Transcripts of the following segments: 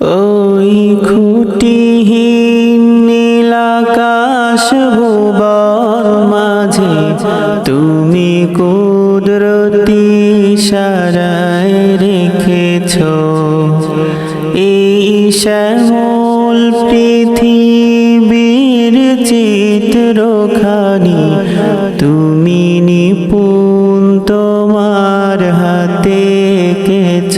ওই খুঁটিহীন নীলাকাশ ভুবন মাঝে তুমি কুদরতি ইশারায় রেখেছ এই শ্যামল পৃথিবীর চিত্রখানি তুমি নিপুণ তোমার হাতে এঁকেছ।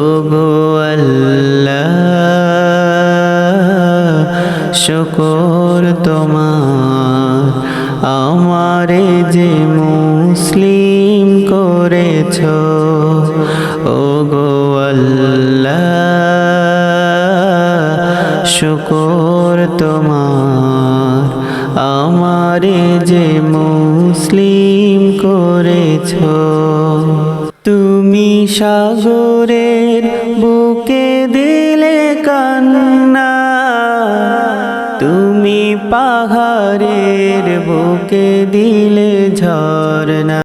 ওগো আল্লাহ শুকর তোমার আমারে যে মুসলিম করেছ। ওগো আল্লাহ শুকর তোমার আমারে যে মুসলিম করেছ। তুমি সাগরের বুকে দিলে কান্না, তুমি পাহাড়ের বুকে দিলে ঝরনা।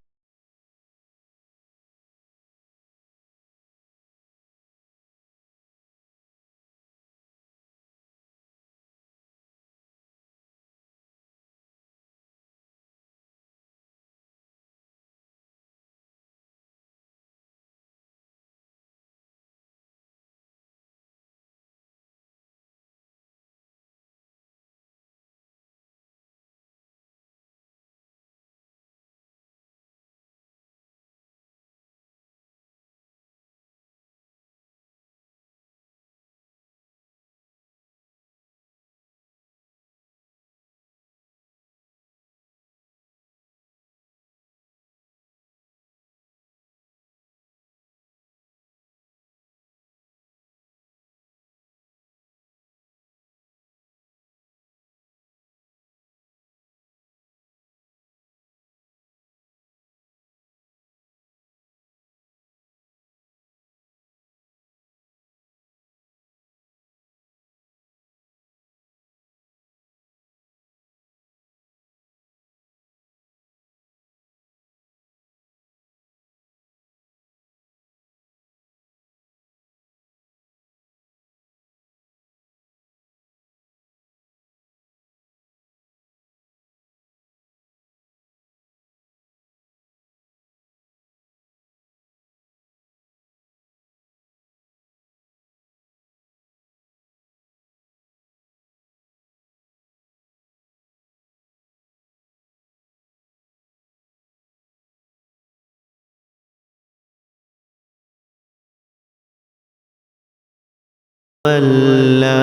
আল্লাহ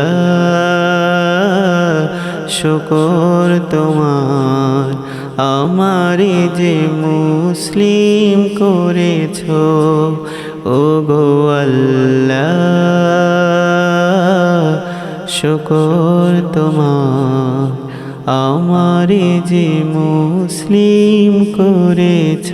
শুকর তোমার আমারে যে মুসলিম করেছ। ওগো আল্লাহ শুকর তোমার আমারে যে মুসলিম করেছ।